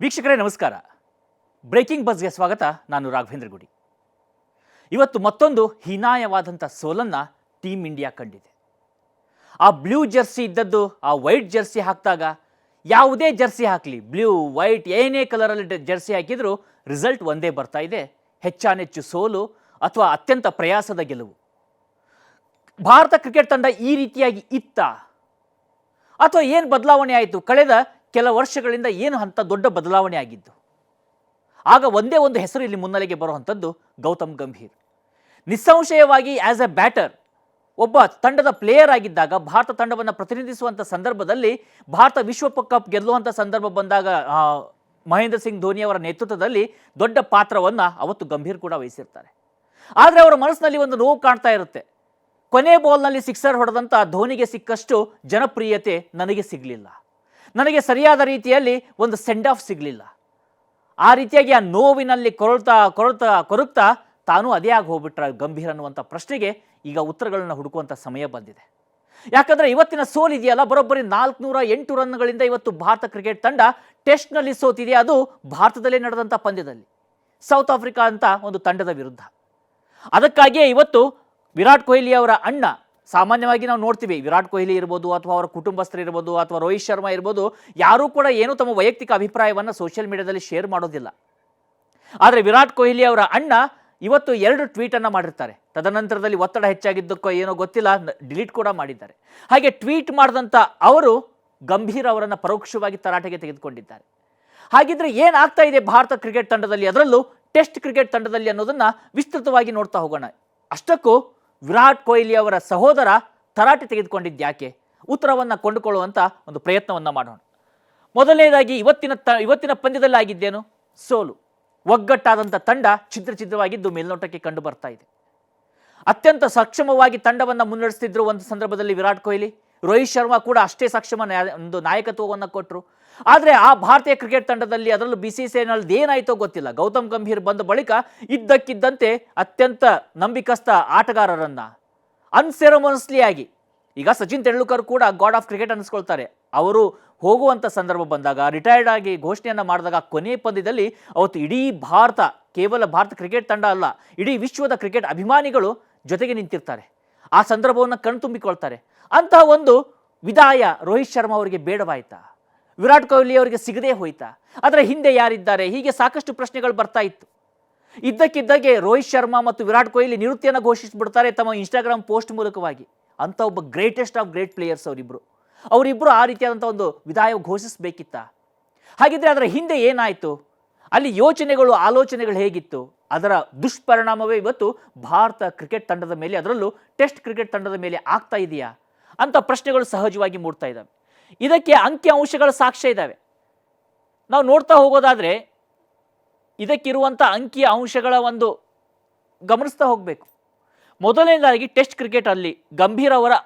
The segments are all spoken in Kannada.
ವೀಕ್ಷಕರೇ ನಮಸ್ಕಾರ. ಬ್ರೇಕಿಂಗ್ ಬಸ್ಗೆ ಸ್ವಾಗತ. ನಾನು ರಾಘವೇಂದ್ರ ಗುಡಿ. ಇವತ್ತು ಮತ್ತೊಂದು ಹೀನಾಯವಾದಂಥ ಸೋಲನ್ನು ಟೀಮ್ ಇಂಡಿಯಾ ಕಂಡಿದೆ. ಆ ಬ್ಲೂ ಜರ್ಸಿ ಇದ್ದದ್ದು ಆ ವೈಟ್ ಜರ್ಸಿ ಹಾಕಿದಾಗ, ಯಾವುದೇ ಜರ್ಸಿ ಹಾಕಲಿ, ಬ್ಲೂ ವೈಟ್ ಏನೇ ಕಲರಲ್ಲಿ ಜರ್ಸಿ ಹಾಕಿದರೂ ರಿಸಲ್ಟ್ ಒಂದೇ ಬರ್ತಾ ಇದೆ, ಹೆಚ್ಚಾನೆಚ್ಚು ಸೋಲು ಅಥವಾ ಅತ್ಯಂತ ಪ್ರಯಾಸದ ಗೆಲುವು. ಭಾರತ ಕ್ರಿಕೆಟ್ ತಂಡ ಈ ರೀತಿಯಾಗಿ ಇತ್ತ ಅಥವಾ ಏನು ಬದಲಾವಣೆ ಆಯಿತು? ಕಳೆದ ಕೆಲ ವರ್ಷಗಳಿಂದ ಏನು ಅಂಥ ದೊಡ್ಡ ಬದಲಾವಣೆ ಆಗಿದ್ದು? ಆಗ ಒಂದೇ ಒಂದು ಹೆಸರು ಇಲ್ಲಿ ಮುನ್ನೆಲೆಗೆ ಬರುವಂಥದ್ದು ಗೌತಮ್ ಗಂಭೀರ್. ನಿಸ್ಸಂಶಯವಾಗಿ ಆ್ಯಸ್ ಎ ಬ್ಯಾಟರ್, ಒಬ್ಬ ತಂಡದ ಪ್ಲೇಯರ್ ಆಗಿದ್ದಾಗ, ಭಾರತ ತಂಡವನ್ನು ಪ್ರತಿನಿಧಿಸುವಂಥ ಸಂದರ್ಭದಲ್ಲಿ, ಭಾರತ ವಿಶ್ವಕಪ್ ಗೆಲ್ಲುವಂಥ ಸಂದರ್ಭ ಬಂದಾಗ ಮಹೇಂದ್ರ ಸಿಂಗ್ ಧೋನಿಯವರ ನೇತೃತ್ವದಲ್ಲಿ ದೊಡ್ಡ ಪಾತ್ರವನ್ನು ಅವತ್ತು ಗಂಭೀರ್ ಕೂಡ ವಹಿಸಿರ್ತಾರೆ. ಆದರೆ ಅವರ ಮನಸ್ಸಿನಲ್ಲಿ ಒಂದು ನೋವು ಕಾಣ್ತಾ ಇರುತ್ತೆ. ಕೊನೆ ಬಾಲ್ನಲ್ಲಿ ಸಿಕ್ಸರ್ ಹೊಡೆದಂಥ ಧೋನಿಗೆ ಸಿಕ್ಕಷ್ಟು ಜನಪ್ರಿಯತೆ ನನಗೆ ಸಿಗಲಿಲ್ಲ, ನನಗೆ ಸರಿಯಾದ ರೀತಿಯಲ್ಲಿ ಒಂದು ಸೆಂಡ್ ಆಫ್ ಸಿಗಲಿಲ್ಲ. ಆ ರೀತಿಯಾಗಿ ಆ ನೋವಿನಲ್ಲಿ ಕೊರಗ್ತಾ ತಾನು ಅದೇ ಆಗಿ ಹೋಗ್ಬಿಟ್ರ ಗಂಭೀರ್ ಅನ್ನುವಂಥ ಪ್ರಶ್ನೆಗೆ ಈಗ ಉತ್ತರಗಳನ್ನು ಹುಡುಕುವಂಥ ಸಮಯ ಬಂದಿದೆ. ಯಾಕಂದರೆ ಇವತ್ತಿನ ಸೋಲಿದೆಯಲ್ಲ, ಬರೋಬ್ಬರಿ 408 ರನ್ಗಳಿಂದ ಇವತ್ತು ಭಾರತ ಕ್ರಿಕೆಟ್ ತಂಡ ಟೆಸ್ಟ್ನಲ್ಲಿ ಸೋತಿದೆ. ಅದು ಭಾರತದಲ್ಲೇ ನಡೆದಂಥ ಪಂದ್ಯದಲ್ಲಿ, ಸೌತ್ ಆಫ್ರಿಕಾ ಅಂತ ಒಂದು ತಂಡದ ವಿರುದ್ಧ. ಅದಕ್ಕಾಗಿಯೇ ಇವತ್ತು ವಿರಾಟ್ ಕೊಹ್ಲಿ ಅವರ ಅಣ್ಣ, ಸಾಮಾನ್ಯವಾಗಿ ನಾವು ನೋಡ್ತೀವಿ, ವಿರಾಟ್ ಕೊಹ್ಲಿ ಇರ್ಬೋದು ಅಥವಾ ಅವರ ಕುಟುಂಬಸ್ಥರು ಇರ್ಬೋದು ಅಥವಾ ರೋಹಿತ್ ಶರ್ಮಾ ಇರ್ಬೋದು, ಯಾರೂ ಕೂಡ ಏನೂ ತಮ್ಮ ವೈಯಕ್ತಿಕ ಅಭಿಪ್ರಾಯವನ್ನು ಸೋಷಿಯಲ್ ಮೀಡಿಯಾದಲ್ಲಿ ಶೇರ್ ಮಾಡೋದಿಲ್ಲ. ಆದರೆ ವಿರಾಟ್ ಕೊಹ್ಲಿ ಅವರ ಅಣ್ಣ ಇವತ್ತು 2 ಟ್ವೀಟನ್ನು ಮಾಡಿರ್ತಾರೆ. ತದನಂತರದಲ್ಲಿ ಒತ್ತಡ ಹೆಚ್ಚಾಗಿದ್ದಕ್ಕೋ ಏನೋ ಗೊತ್ತಿಲ್ಲ, ಡಿಲೀಟ್ ಕೂಡ ಮಾಡಿದ್ದಾರೆ. ಹಾಗೆ ಟ್ವೀಟ್ ಮಾಡಿದಂಥ ಅವರು ಗಂಭೀರ್ ಅವರನ್ನು ಪರೋಕ್ಷವಾಗಿ ತರಾಟೆಗೆ ತೆಗೆದುಕೊಂಡಿದ್ದಾರೆ. ಹಾಗಿದ್ರೆ ಏನಾಗ್ತಾ ಇದೆ ಭಾರತ ಕ್ರಿಕೆಟ್ ತಂಡದಲ್ಲಿ, ಅದರಲ್ಲೂ ಟೆಸ್ಟ್ ಕ್ರಿಕೆಟ್ ತಂಡದಲ್ಲಿ ಅನ್ನೋದನ್ನು ವಿಸ್ತೃತವಾಗಿ ನೋಡ್ತಾ ಹೋಗೋಣ. ಅಷ್ಟಕ್ಕೂ ವಿರಾಟ್ ಕೊಹ್ಲಿ ಅವರ ಸಹೋದರ ತರಾಟೆ ತೆಗೆದುಕೊಂಡಿದ್ಯಾಕೆ? ಉತ್ತರವನ್ನು ಕೊಂಡುಕೊಳ್ಳುವಂಥ ಒಂದು ಪ್ರಯತ್ನವನ್ನು ಮಾಡೋಣ. ಮೊದಲನೇದಾಗಿ ಇವತ್ತಿನ ಪಂದ್ಯದಲ್ಲಿ ಆಗಿದ್ದೇನು? ಸೋಲು. ಒಗ್ಗಟ್ಟಾದಂಥ ತಂಡ ಛಿದ್ರವಾಗಿದ್ದು ಮೇಲ್ನೋಟಕ್ಕೆ ಕಂಡು ಬರ್ತಾ ಇದೆ. ಅತ್ಯಂತ ಸಕ್ಷಮವಾಗಿ ತಂಡವನ್ನು ಮುನ್ನಡೆಸ್ತಿದ್ರು ಒಂದು ಸಂದರ್ಭದಲ್ಲಿ ವಿರಾಟ್ ಕೊಹ್ಲಿ. ರೋಹಿತ್ ಶರ್ಮಾ ಕೂಡ ಅಷ್ಟೇ ಸಕ್ಷಮ ಒಂದು ನಾಯಕತ್ವವನ್ನು ಕೊಟ್ಟರು. ಆದರೆ ಆ ಭಾರತೀಯ ಕ್ರಿಕೆಟ್ ತಂಡದಲ್ಲಿ, ಅದರಲ್ಲೂ BCCIನಲ್ಲಿ ಏನಾಯಿತೋ ಗೊತ್ತಿಲ್ಲ. ಗೌತಮ್ ಗಂಭೀರ್ ಬಂದ ಬಳಿಕ ಇದ್ದಕ್ಕಿದ್ದಂತೆ ಅತ್ಯಂತ ನಂಬಿಕಸ್ಥ ಆಟಗಾರರನ್ನು ಅನ್ಸೆರೆಮೋನಿಯಸ್ಲಿ ಆಗಿ, ಈಗ ಸಚಿನ್ ತೆಂಡೂಲ್ಕರ್ ಕೂಡ ಗಾಡ್ ಆಫ್ ಕ್ರಿಕೆಟ್ ಅನ್ನಿಸ್ಕೊಳ್ತಾರೆ. ಅವರು ಹೋಗುವಂಥ ಸಂದರ್ಭ ಬಂದಾಗ, ರಿಟೈರ್ಡ್ ಆಗಿ ಘೋಷಣೆಯನ್ನು ಮಾಡಿದಾಗ, ಕೊನೆ ಪಂದ್ಯದಲ್ಲಿ ಅವತ್ತು ಇಡೀ ಭಾರತ, ಕೇವಲ ಭಾರತ ಕ್ರಿಕೆಟ್ ತಂಡ ಅಲ್ಲ, ಇಡೀ ವಿಶ್ವದ ಕ್ರಿಕೆಟ್ ಅಭಿಮಾನಿಗಳು ಜೊತೆಗೆ ನಿಂತಿರ್ತಾರೆ. ಆ ಸಂದರ್ಭವನ್ನು ಕಣ್ತುಂಬಿಕೊಳ್ತಾರೆ. ಅಂತಹ ಒಂದು ವಿದಾಯ ರೋಹಿತ್ ಶರ್ಮಾ ಅವರಿಗೆ ಬೇಡವಾಯ್ತಾ? ವಿರಾಟ್ ಕೊಹ್ಲಿ ಅವರಿಗೆ ಸಿಗದೇ ಹೋಯ್ತಾ? ಅದರ ಹಿಂದೆ ಯಾರಿದ್ದಾರೆ? ಹೀಗೆ ಸಾಕಷ್ಟು ಪ್ರಶ್ನೆಗಳು ಬರ್ತಾ ಇತ್ತು. ಇದ್ದಕ್ಕಿದ್ದಾಗೆ ರೋಹಿತ್ ಶರ್ಮಾ ಮತ್ತು ವಿರಾಟ್ ಕೊಹ್ಲಿ ನಿವೃತ್ತಿಯನ್ನು ಘೋಷಿಸಿಬಿಡ್ತಾರೆ ತಮ್ಮ ಇನ್ಸ್ಟಾಗ್ರಾಮ್ ಪೋಸ್ಟ್ ಮೂಲಕವಾಗಿ. ಅಂಥ ಒಬ್ಬ ಗ್ರೇಟೆಸ್ಟ್ ಆಫ್ ಗ್ರೇಟ್ ಪ್ಲೇಯರ್ಸ್ ಅವರಿಬ್ಬರು ಆ ರೀತಿಯಾದಂಥ ಒಂದು ವಿದಾಯ ಘೋಷಿಸಬೇಕಿತ್ತ? ಹಾಗಿದ್ರೆ ಅದರ ಹಿಂದೆ ಏನಾಯಿತು? ಅಲ್ಲಿ ಯೋಚನೆಗಳು, ಆಲೋಚನೆಗಳು ಹೇಗಿತ್ತು? ಅದರ ದುಷ್ಪರಿಣಾಮವೇ ಇವತ್ತು ಭಾರತ ಕ್ರಿಕೆಟ್ ತಂಡದ ಮೇಲೆ, ಅದರಲ್ಲೂ ಟೆಸ್ಟ್ ಕ್ರಿಕೆಟ್ ತಂಡದ ಮೇಲೆ ಆಗ್ತಾ ಇದೆಯಾ ಅಂತ ಪ್ರಶ್ನೆಗಳು ಸಹಜವಾಗಿ ಮೂಡ್ತಾ ಇದ್ದಾವೆ. ಇದಕ್ಕೆ ಅಂಕಿ ಅಂಶಗಳ ಸಾಕ್ಷ್ಯ ಇದ್ದಾವೆ. ನಾವು ನೋಡ್ತಾ ಹೋಗೋದಾದರೆ ಇದಕ್ಕಿರುವಂಥ ಅಂಕಿ ಅಂಶಗಳ ಒಂದು ಗಮನಿಸ್ತಾ ಹೋಗಬೇಕು. ಮೊದಲನೇದಾಗಿ ಟೆಸ್ಟ್ ಕ್ರಿಕೆಟಲ್ಲಿ ಗಂಭೀರ್ ಅವರ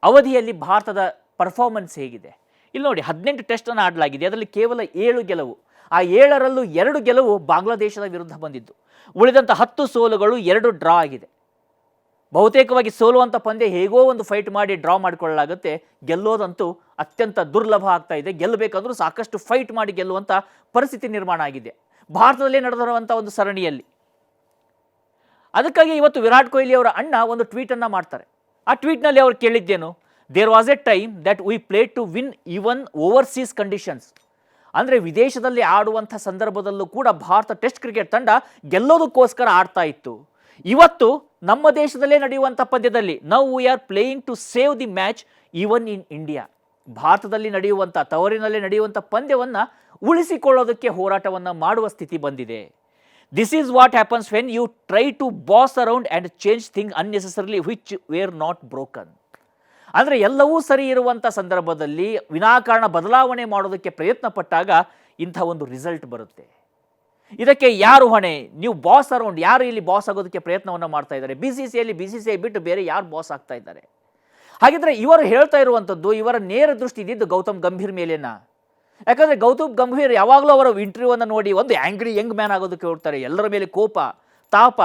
ಅವಧಿಯಲ್ಲಿ ಭಾರತದ ಪರ್ಫಾರ್ಮೆನ್ಸ್ ಹೇಗಿದೆ? ಇಲ್ಲಿ ನೋಡಿ, 18 ಟೆಸ್ಟನ್ನು ಆಡಲಾಗಿದೆ. ಅದರಲ್ಲಿ ಕೇವಲ 7 ಗೆಲುವು. ಆ 7ರಲ್ಲೂ 2 ಗೆಲುವು ಬಾಂಗ್ಲಾದೇಶದ ವಿರುದ್ಧ ಬಂದಿದ್ದು. ಉಳಿದಂಥ 10 ಸೋಲುಗಳು, 2 ಡ್ರಾ ಆಗಿದೆ. ಬಹುತೇಕವಾಗಿ ಸೋಲುವಂಥ ಪಂದ್ಯ ಹೇಗೋ ಒಂದು ಫೈಟ್ ಮಾಡಿ ಡ್ರಾ ಮಾಡಿಕೊಳ್ಳಲಾಗುತ್ತೆ. ಗೆಲ್ಲೋದಂತೂ ಅತ್ಯಂತ ದುರ್ಲಭ ಆಗ್ತಾ ಇದೆ. ಗೆಲ್ಲಬೇಕಾದ್ರೂ ಸಾಕಷ್ಟು ಫೈಟ್ ಮಾಡಿ ಗೆಲ್ಲುವಂಥ ಪರಿಸ್ಥಿತಿ ನಿರ್ಮಾಣ ಆಗಿದೆ ಭಾರತದಲ್ಲೇ ನಡೆದಿರುವಂಥ ಒಂದು ಸರಣಿಯಲ್ಲಿ. ಅದಕ್ಕಾಗಿ ಇವತ್ತು ವಿರಾಟ್ ಕೊಹ್ಲಿ ಅವರ ಅಣ್ಣ ಒಂದು ಟ್ವೀಟನ್ನು ಮಾಡ್ತಾರೆ. ಆ ಟ್ವೀಟ್ನಲ್ಲಿ ಅವರು ಕೇಳಿದ್ದೇನು? There was a time that we played to win even overseas conditions. ಅಂದರೆ ವಿದೇಶದಲ್ಲಿ ಆಡುವಂಥ ಸಂದರ್ಭದಲ್ಲೂ ಕೂಡ ಭಾರತ ಟೆಸ್ಟ್ ಕ್ರಿಕೆಟ್ ತಂಡ ಗೆಲ್ಲೋದಕ್ಕೋಸ್ಕರ ಆಡ್ತಾ ಇತ್ತು. ಇವತ್ತು ನಮ್ಮ ದೇಶದಲ್ಲೇ ನಡೆಯುವಂಥ ಪಂದ್ಯದಲ್ಲಿ now we are playing to save the match even in India. ಭಾರತದಲ್ಲಿ ನಡೆಯುವಂಥ, ತವರಿನಲ್ಲೇ ನಡೆಯುವಂಥ ಪಂದ್ಯವನ್ನು ಉಳಿಸಿಕೊಳ್ಳೋದಕ್ಕೆ ಹೋರಾಟವನ್ನು ಮಾಡುವ ಸ್ಥಿತಿ ಬಂದಿದೆ. This is what happens when you try to boss around and change thing unnecessarily which were not broken. ಅಂದರೆ ಎಲ್ಲವೂ ಸರಿ ಇರುವಂಥ ಸಂದರ್ಭದಲ್ಲಿ ವಿನಾಕಾರಣ ಬದಲಾವಣೆ ಮಾಡೋದಕ್ಕೆ ಪ್ರಯತ್ನ ಪಟ್ಟಾಗ ಇಂಥ ಒಂದು ರಿಸಲ್ಟ್ ಬರುತ್ತೆ. ಇದಕ್ಕೆ ಯಾರು ಹೊಣೆ? ನೀವು ಬಾಸ್ ಅರೌಂಡ್, ಯಾರು ಇಲ್ಲಿ ಬಾಸ್ ಆಗೋದಕ್ಕೆ ಪ್ರಯತ್ನವನ್ನು ಮಾಡ್ತಾ ಇದ್ದಾರೆ? BCCI ಬಿಟ್ಟು ಬೇರೆ ಯಾರು ಬಾಸ್ ಆಗ್ತಾ ಇದ್ದಾರೆ? ಹಾಗಿದ್ರೆ ಇವರು ಹೇಳ್ತಾ ಇರುವಂಥದ್ದು, ಇವರ ನೇರ ದೃಷ್ಟಿ ಇದ್ದಿದ್ದು ಗೌತಮ್ ಗಂಭೀರ್ ಮೇಲೇನಾ? ಯಾಕಂದರೆ ಗೌತಮ್ ಗಂಭೀರ್ ಯಾವಾಗಲೂ ಅವರ ಇಂಟರ್ವ್ಯೂವನ್ನು ನೋಡಿ ಒಂದು ಆ್ಯಂಗ್ರಿ ಯಂಗ್ ಮ್ಯಾನ್ ಆಗೋದಕ್ಕೆ ಹೋಗ್ತಾರೆ. ಎಲ್ಲರ ಮೇಲೆ ಕೋಪ, ತಾಪ,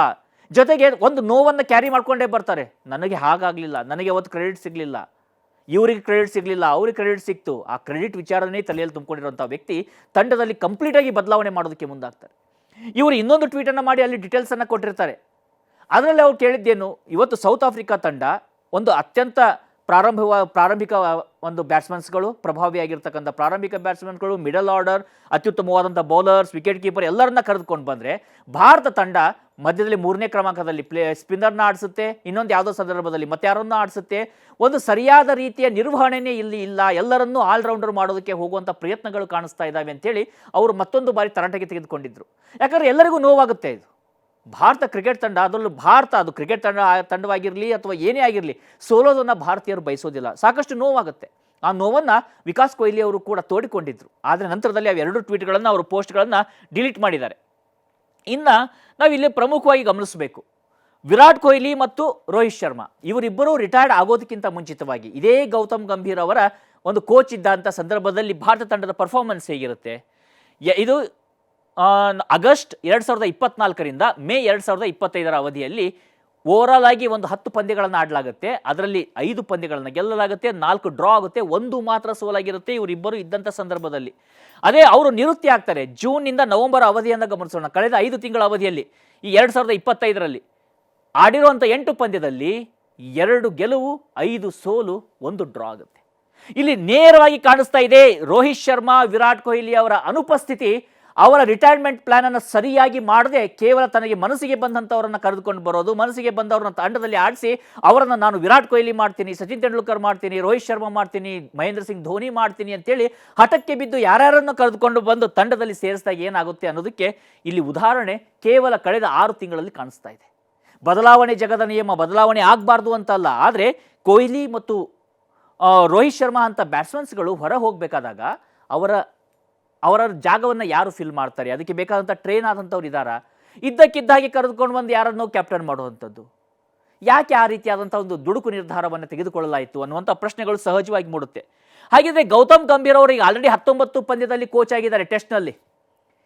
ಜೊತೆಗೆ ಒಂದು ನೋವನ್ನು ಕ್ಯಾರಿ ಮಾಡ್ಕೊಂಡೇ ಬರ್ತಾರೆ. ನನಗೆ ಹಾಗಾಗಲಿಲ್ಲ, ನನಗೆ ಅವತ್ತು ಕ್ರೆಡಿಟ್ ಸಿಗಲಿಲ್ಲ, ಇವರಿಗೆ ಕ್ರೆಡಿಟ್ ಸಿಗಲಿಲ್ಲ, ಅವ್ರಿಗೆ ಕ್ರೆಡಿಟ್ ಸಿಕ್ತು. ಆ ಕ್ರೆಡಿಟ್ ವಿಚಾರನೇ ತಲೆಯಲ್ಲಿ ತುಂಬಿಕೊಂಡಿರುವಂಥ ವ್ಯಕ್ತಿ ತಂಡದಲ್ಲಿ ಕಂಪ್ಲೀಟಾಗಿ ಬದಲಾವಣೆ ಮಾಡೋದಕ್ಕೆ ಮುಂದಾಗ್ತಾರೆ. ಇವರು ಇನ್ನೊಂದು ಟ್ವೀಟನ್ನು ಮಾಡಿ ಅಲ್ಲಿ ಡೀಟೇಲ್ಸನ್ನು ಕೊಟ್ಟಿರ್ತಾರೆ. ಅದರಲ್ಲಿ ಅವ್ರು ಕೇಳಿದ್ದೇನು, ಇವತ್ತು ಸೌತ್ ಆಫ್ರಿಕಾ ತಂಡ ಒಂದು ಅತ್ಯಂತ ಪ್ರಾರಂಭಿಕ ಒಂದು ಬ್ಯಾಟ್ಸ್ಮನ್ಸ್ಗಳು, ಪ್ರಭಾವಿಯಾಗಿರ್ತಕ್ಕಂಥ ಪ್ರಾರಂಭಿಕ ಬ್ಯಾಟ್ಸ್ಮನ್ಗಳು, ಮಿಡಲ್ ಆರ್ಡರ್, ಅತ್ಯುತ್ತಮವಾದಂಥ ಬೌಲರ್ಸ್, ವಿಕೆಟ್ ಕೀಪರ್ ಎಲ್ಲರನ್ನ ಕರೆದುಕೊಂಡು ಬಂದರೆ ಭಾರತ ತಂಡ ಮಧ್ಯದಲ್ಲಿ 3ನೇ ಕ್ರಮಾಂಕದಲ್ಲಿ ಸ್ಪಿನ್ನರ್ನ ಆಡಿಸುತ್ತೆ, ಇನ್ನೊಂದು ಯಾವುದೋ ಸಂದರ್ಭದಲ್ಲಿ ಮತ್ತಾರನ್ನ ಆಡಿಸುತ್ತೆ. ಒಂದು ಸರಿಯಾದ ರೀತಿಯ ನಿರ್ವಹಣೆಯೇ ಇಲ್ಲಿ ಇಲ್ಲ, ಎಲ್ಲರನ್ನೂ ಆಲ್ರೌಂಡರ್ ಮಾಡೋದಕ್ಕೆ ಹೋಗುವಂಥ ಪ್ರಯತ್ನಗಳು ಕಾಣಿಸ್ತಾ ಇದ್ದಾವೆ ಅಂತೇಳಿ ಅವರು ಮತ್ತೊಂದು ಬಾರಿ ತರಾಟೆಗೆ ತೆಗೆದುಕೊಂಡಿದ್ರು. ಯಾಕಂದರೆ ಎಲ್ಲರಿಗೂ ನೋವಾಗುತ್ತೆ. ಇದು ಭಾರತ ಕ್ರಿಕೆಟ್ ತಂಡ, ಅದರಲ್ಲೂ ಭಾರತ ಅದು ಕ್ರಿಕೆಟ್ ತಂಡವಾಗಿರಲಿ ಅಥವಾ ಏನೇ ಆಗಿರಲಿ, ಸೋಲೋದನ್ನು ಭಾರತೀಯರು ಬಯಸೋದಿಲ್ಲ. ಸಾಕಷ್ಟು ನೋವಾಗುತ್ತೆ. ಆ ನೋವನ್ನು ವಿಕಾಸ್ ಕೊಹ್ಲಿ ಅವರು ಕೂಡ ತೋಡಿಕೊಂಡಿದ್ರು. ಆದರೆ ನಂತರದಲ್ಲಿ ಅವೆರಡು ಟ್ವೀಟ್ಗಳನ್ನು, ಅವರು ಪೋಸ್ಟ್ಗಳನ್ನು ಡಿಲೀಟ್ ಮಾಡಿದ್ದಾರೆ. ಇನ್ನು ನಾವಿಲ್ಲಿ ಪ್ರಮುಖವಾಗಿ ಗಮನಿಸಬೇಕು, ವಿರಾಟ್ ಕೊಹ್ಲಿ ಮತ್ತು ರೋಹಿತ್ ಶರ್ಮಾ ಇವರಿಬ್ಬರೂ ರಿಟೈರ್ಡ್ ಆಗೋದಕ್ಕಿಂತ ಮುಂಚಿತವಾಗಿ ಇದೇ ಗೌತಮ್ ಗಂಭೀರ್ ಅವರ ಒಂದು ಕೋಚ್ ಇದ್ದಂಥ ಸಂದರ್ಭದಲ್ಲಿ ಭಾರತ ತಂಡದ ಪರ್ಫಾರ್ಮೆನ್ಸ್ ಹೇಗಿರುತ್ತೆ, ಇದು ಆಗಸ್ಟ್ 2024ರಿಂದ ಮೇ 2025 ಅವಧಿಯಲ್ಲಿ ಓವರಾಲ್ ಆಗಿ ಒಂದು 10 ಪಂದ್ಯಗಳನ್ನು ಆಡಲಾಗುತ್ತೆ. ಅದರಲ್ಲಿ 5 ಪಂದ್ಯಗಳನ್ನು ಗೆಲ್ಲಲಾಗುತ್ತೆ, 4 ಡ್ರಾ ಆಗುತ್ತೆ, 1 ಮಾತ್ರ ಸೋಲಾಗಿರುತ್ತೆ ಇವರಿಬ್ಬರು ಇದ್ದಂಥ ಸಂದರ್ಭದಲ್ಲಿ. ಅದೇ ಅವರು ನಿವೃತ್ತಿ ಆಗ್ತಾರೆ ಜೂನ್ನಿಂದ ನವೆಂಬರ್ ಅವಧಿಯನ್ನು ಗಮನಿಸೋಣ. ಕಳೆದ 5 ತಿಂಗಳ ಅವಧಿಯಲ್ಲಿ ಈ 2025ರಲ್ಲಿ ಆಡಿರುವಂಥ 8 ಪಂದ್ಯದಲ್ಲಿ 2 ಗೆಲುವು, 5 ಸೋಲು, 1 ಡ್ರಾ ಆಗುತ್ತೆ. ಇಲ್ಲಿ ನೇರವಾಗಿ ಕಾಣಿಸ್ತಾ ಇದೆ ರೋಹಿತ್ ಶರ್ಮಾ, ವಿರಾಟ್ ಕೊಹ್ಲಿ ಅವರ ಅನುಪಸ್ಥಿತಿ ಅವರ ರಿಟೈರ್ಮೆಂಟ್ ಪ್ಲಾನನ್ನು ಸರಿಯಾಗಿ ಮಾಡದೆ ಕೇವಲ ತನಗೆ ಮನಸ್ಸಿಗೆ ಬಂದಂಥವ್ರನ್ನ ಕರೆದುಕೊಂಡು ಬರೋದು, ಮನಸ್ಸಿಗೆ ಬಂದವ್ರನ್ನ ತಂಡದಲ್ಲಿ ಆಡಿಸಿ ಅವರನ್ನು ನಾನು ವಿರಾಟ್ ಕೊಹ್ಲಿ ಮಾಡ್ತೀನಿ, ಸಚಿನ್ ತೆಂಡೂಲ್ಕರ್ ಮಾಡ್ತೀನಿ, ರೋಹಿತ್ ಶರ್ಮಾ ಮಾಡ್ತೀನಿ, ಮಹೇಂದ್ರ ಸಿಂಗ್ ಧೋನಿ ಮಾಡ್ತೀನಿ ಅಂತೇಳಿ ಹಠಕ್ಕೆ ಬಿದ್ದು ಯಾರ್ಯಾರನ್ನು ಕರೆದುಕೊಂಡು ಬಂದು ತಂಡದಲ್ಲಿ ಸೇರಿಸಿದಾಗ ಏನಾಗುತ್ತೆ ಅನ್ನೋದಕ್ಕೆ ಇಲ್ಲಿ ಉದಾಹರಣೆ ಕೇವಲ ಕಳೆದ 6 ತಿಂಗಳಲ್ಲಿ ಕಾಣಿಸ್ತಾ ಇದೆ. ಬದಲಾವಣೆ ಜಗದ ನಿಯಮ, ಬದಲಾವಣೆ ಆಗಬಾರ್ದು ಅಂತಲ್ಲ, ಆದರೆ ಕೊಹ್ಲಿ ಮತ್ತು ರೋಹಿತ್ ಶರ್ಮಾ ಅಂತ ಬ್ಯಾಟ್ಸ್ಮನ್ಸ್ಗಳು ಹೊರ ಹೋಗಬೇಕಾದಾಗ ಅವರ ಜಾಗವನ್ನು ಯಾರು ಫಿಲ್ ಮಾಡ್ತಾರೆ, ಅದಕ್ಕೆ ಬೇಕಾದಂಥ ಟ್ರೈನ್ ಆದಂಥವ್ರು ಇದ್ದಾರಾ, ಇದ್ದಕ್ಕಿದ್ದಾಗೆ ಕರೆದುಕೊಂಡು ಬಂದು ಯಾರನ್ನೋ ಕ್ಯಾಪ್ಟನ್ ಮಾಡುವಂಥದ್ದು, ಯಾಕೆ ಆ ರೀತಿಯಾದಂಥ ಒಂದು ದುಡುಕು ನಿರ್ಧಾರವನ್ನು ತೆಗೆದುಕೊಳ್ಳಲಾಯಿತು ಅನ್ನುವಂಥ ಪ್ರಶ್ನೆಗಳು ಸಹಜವಾಗಿ ಮೂಡುತ್ತೆ. ಹಾಗಿದ್ರೆ ಗೌತಮ್ ಗಂಭೀರ್ ಅವರು ಈಗ ಆಲ್ರೆಡಿ 19 ಪಂದ್ಯದಲ್ಲಿ ಕೋಚ್ ಆಗಿದ್ದಾರೆ ಟೆಸ್ಟ್ನಲ್ಲಿ.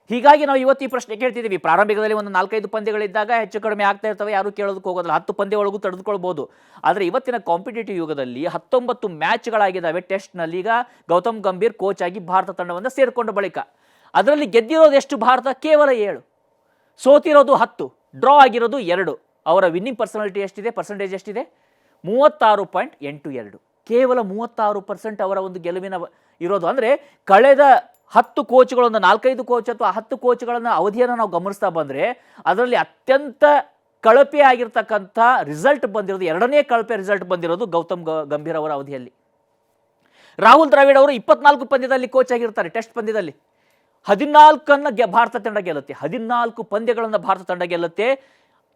ಹೀಗಾಗಿ ನಾವು ಇವತ್ತು ಈ ಪ್ರಶ್ನೆ ಕೇಳ್ತಿದ್ದೀವಿ. ಪ್ರಾರಂಭಿಕದಲ್ಲಿ ಒಂದು 4-5 ಪಂದ್ಯಗಳಿದ್ದಾಗ ಹೆಚ್ಚು ಕಡಿಮೆ ಆಗ್ತಾ ಇರ್ತವೆ, ಯಾರು ಕೇಳೋದಕ್ಕೆ ಹೋಗೋದಿಲ್ಲ, 10 ಪಂದ್ಯ ಒಳಗೂ ತಡೆದುಕೊಳ್ಬೋದು. ಆದರೆ ಇವತ್ತಿನ ಕಾಂಪಿಟೇಟಿವ್ ಯುಗದಲ್ಲಿ 19 ಮ್ಯಾಚ್ಗಳಾಗಿದ್ದಾವೆ ಟೆಸ್ಟ್ನಲ್ಲಿ. ಈಗ ಗೌತಮ್ ಗಂಭೀರ್ ಕೋಚ್ ಆಗಿ ಭಾರತ ತಂಡವನ್ನು ಸೇರಿಕೊಂಡ ಬಳಿಕ ಅದರಲ್ಲಿ ಗೆದ್ದಿರೋದು ಎಷ್ಟು ಭಾರತ? ಕೇವಲ 7, ಸೋತಿರೋದು 10, ಡ್ರಾ ಆಗಿರೋದು 2. ಅವರ ವಿನ್ನಿಂಗ್ ಪರ್ಸೆಂಟೇಜ್ ಎಷ್ಟಿದೆ? 36.82. ಕೇವಲ 36% ಅವರ ಒಂದು ಗೆಲುವಿನ ಇರೋದು. ಅಂದರೆ ಕಳೆದ 10 ಕೋಚ್ಗಳೊಂದು 4-5 ಕೋಚ್ ಅಥವಾ 10 ಕೋಚ್ಗಳನ್ನು ಅವಧಿಯನ್ನು ನಾವು ಗಮನಿಸ್ತಾ ಬಂದರೆ ಅದರಲ್ಲಿ ಅತ್ಯಂತ ಕಳಪೆ ಆಗಿರ್ತಕ್ಕಂಥ ರಿಸಲ್ಟ್ ಬಂದಿರೋದು, 2ನೇ ಕಳಪೆ ರಿಸಲ್ಟ್ ಬಂದಿರೋದು ಗೌತಮ್ ಗಂಭೀರ್ ಅವರ ಅವಧಿಯಲ್ಲಿ. ರಾಹುಲ್ ದ್ರಾವಿಡ್ ಅವರು 24 ಪಂದ್ಯದಲ್ಲಿ ಕೋಚ್ ಆಗಿರ್ತಾರೆ. ಟೆಸ್ಟ್ ಪಂದ್ಯದಲ್ಲಿ 14 ಭಾರತ ತಂಡ ಗೆಲ್ಲುತ್ತೆ. 14 ಪಂದ್ಯಗಳನ್ನು ಭಾರತ ತಂಡ ಗೆಲ್ಲುತ್ತೆ,